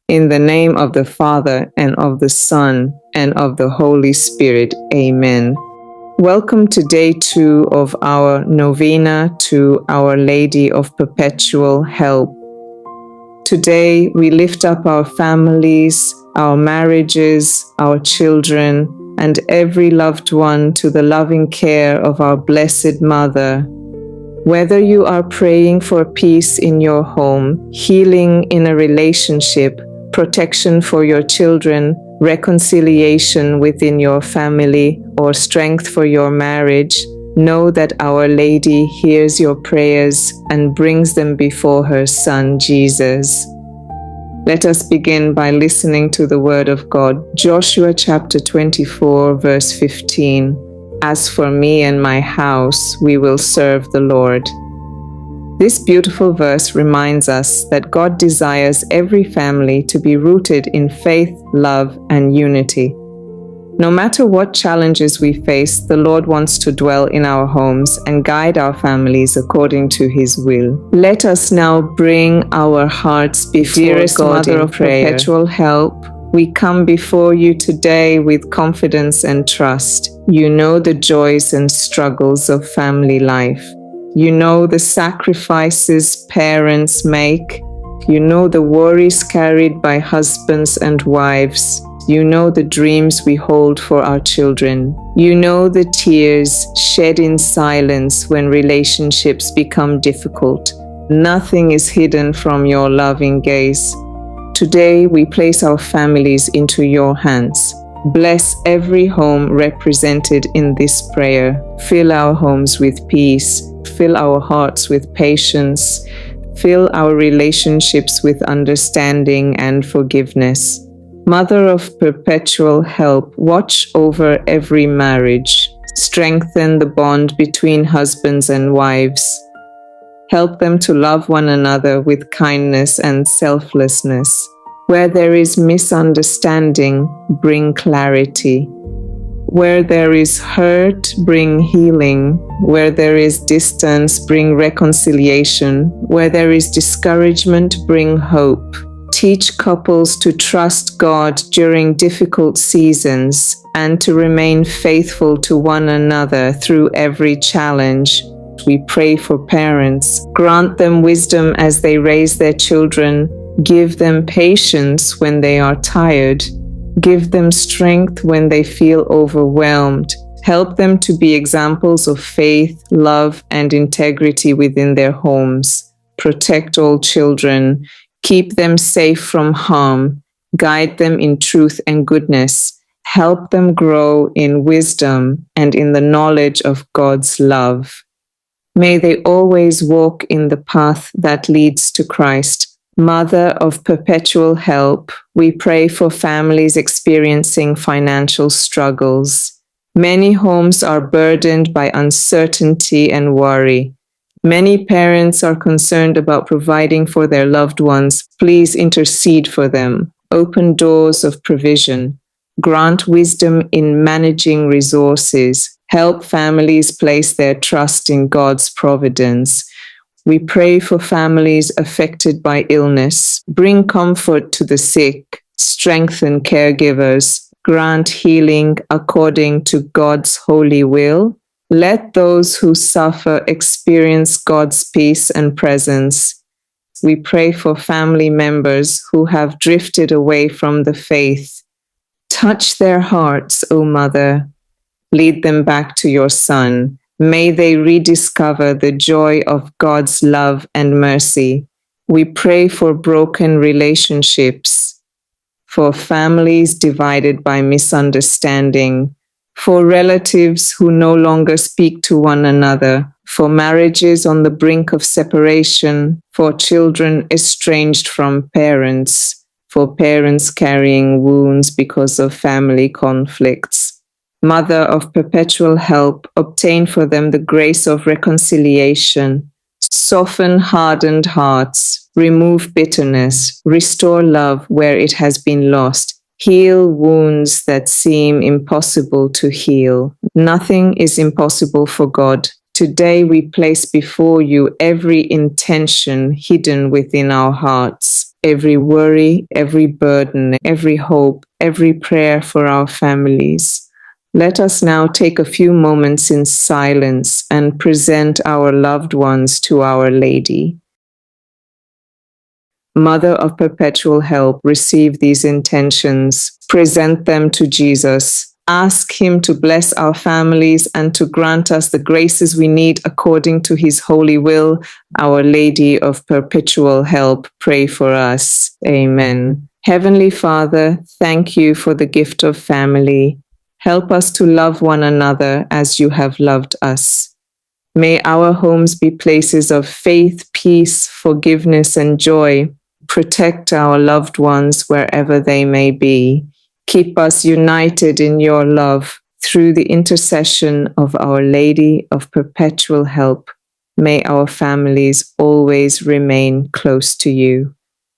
In the name of the Father, and of the Son, and of the Holy Spirit. Amen. Welcome to day 2 of our Novena to Our Lady of Perpetual Help. Today we lift up our families, our marriages, our children, and every loved one to the loving care of our Blessed Mother. Whether you are praying for peace in your home, healing in a relationship, protection for your children, reconciliation within your family, or strength for your marriage, know that Our Lady hears your prayers and brings them before her Son, Jesus. Let us begin by listening to the Word of God. Joshua chapter 24, verse 15. As for me and my house, we will serve the Lord. This beautiful verse reminds us that God desires every family to be rooted in faith, love, and unity. No matter what challenges we face, the Lord wants to dwell in our homes and guide our families according to His will. Let us now bring our hearts before Dearest God Mother of Perpetual Help, we come before you today with confidence and trust. You know the joys and struggles of family life. You know the sacrifices parents make. You know the worries carried by husbands and wives. You know the dreams we hold for our children. You know the tears shed in silence when relationships become difficult. Nothing is hidden from your loving gaze. Today we place our families into your hands. Bless every home represented in this prayer. Fill our homes with peace. Fill our hearts with patience. Fill our relationships with understanding and forgiveness. Mother of Perpetual Help, watch over every marriage. Strengthen the bond between husbands and wives. Help them to love one another with kindness and selflessness. Where there is misunderstanding, bring clarity. Where there is hurt, bring healing. Where there is distance, bring reconciliation. Where there is discouragement, bring hope. Teach couples to trust God during difficult seasons and to remain faithful to one another through every challenge. We pray for parents. Grant them wisdom as they raise their children. Give them patience when they are tired. Give them strength when they feel overwhelmed. Help them to be examples of faith, love, and integrity within their homes. Protect all children. Keep them safe from harm. Guide them in truth and goodness. Help them grow in wisdom and in the knowledge of God's love. May they always walk in the path that leads to Christ. Mother of Perpetual Help, we pray for families experiencing financial struggles. Many homes are burdened by uncertainty and worry. Many parents are concerned about providing for their loved ones. Please intercede for them. Open doors of provision. Grant wisdom in managing resources. Help families place their trust in God's providence. We pray for families affected by illness. Bring comfort to the sick. Strengthen caregivers. Grant healing according to God's holy will. Let those who suffer experience God's peace and presence. We pray for family members who have drifted away from the faith. Touch their hearts, O Mother. Lead them back to your Son. May they rediscover the joy of God's love and mercy. We pray for broken relationships, for families divided by misunderstanding, for relatives who no longer speak to one another, for marriages on the brink of separation, for children estranged from parents, for parents carrying wounds because of family conflicts. Mother of Perpetual Help, obtain for them the grace of reconciliation. Soften hardened hearts, remove bitterness, restore love where it has been lost, heal wounds that seem impossible to heal. Nothing is impossible for God. Today we place before you every intention hidden within our hearts. every worry, every burden, every hope, every prayer for our families. Let us now take a few moments in silence and present our loved ones to Our Lady. Mother of Perpetual Help, receive these intentions, present them to Jesus. Ask Him to bless our families and to grant us the graces we need according to His holy will. Our Lady of Perpetual Help, pray for us. Amen. Heavenly Father, thank you for the gift of family. Help us to love one another as you have loved us. May our homes be places of faith, peace, forgiveness, and joy. Protect our loved ones wherever they may be. Keep us united in your love through the intercession of Our Lady of Perpetual Help. May our families always remain close to you.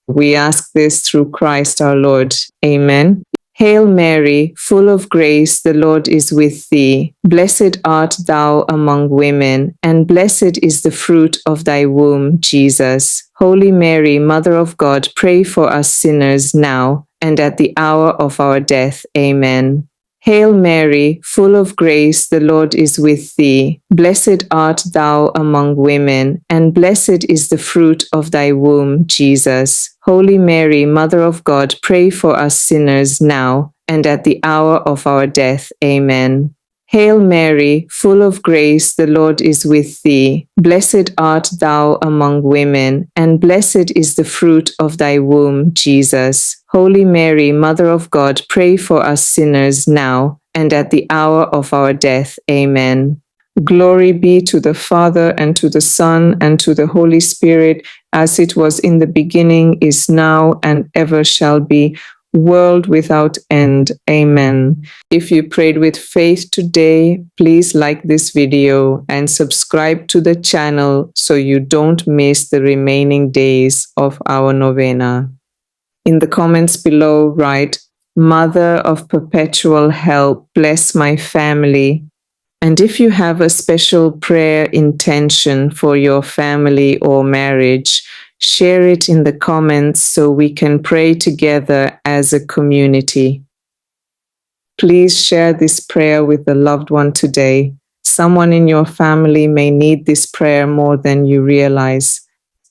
We ask this through Christ our Lord. Amen. Hail Mary, full of grace, the Lord is with thee. Blessed art thou among women, and blessed is the fruit of thy womb, Jesus. Holy Mary, Mother of God, pray for us sinners now and at the hour of our death. Amen. Hail Mary, full of grace, the Lord is with thee. Blessed art thou among women, and blessed is the fruit of thy womb, Jesus. Holy Mary, Mother of God, pray for us sinners now and at the hour of our death. Amen. Hail Mary, full of grace, the Lord is with thee. Blessed art thou among women, and blessed is the fruit of thy womb, Jesus. Holy Mary, Mother of God, pray for us sinners now and at the hour of our death. Amen. Glory be to the Father, and to the Son, and to the Holy Spirit, as it was in the beginning, is now, and ever shall be, world without end. Amen. If you prayed with faith today, please like this video and subscribe to the channel so you don't miss the remaining days of our novena. In the comments below, write, Mother of Perpetual Help, bless my family. And if you have a special prayer intention for your family or marriage, share it in the comments so we can pray together as a community. Please share this prayer with a loved one today. Someone in your family may need this prayer more than you realize.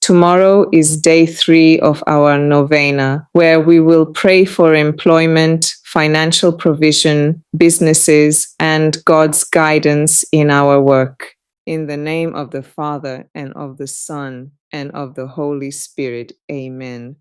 Tomorrow is day 3 of our novena, where we will pray for employment, financial provision, businesses, and God's guidance in our work. In the name of the Father, and of the Son, and of the Holy Spirit. Amen.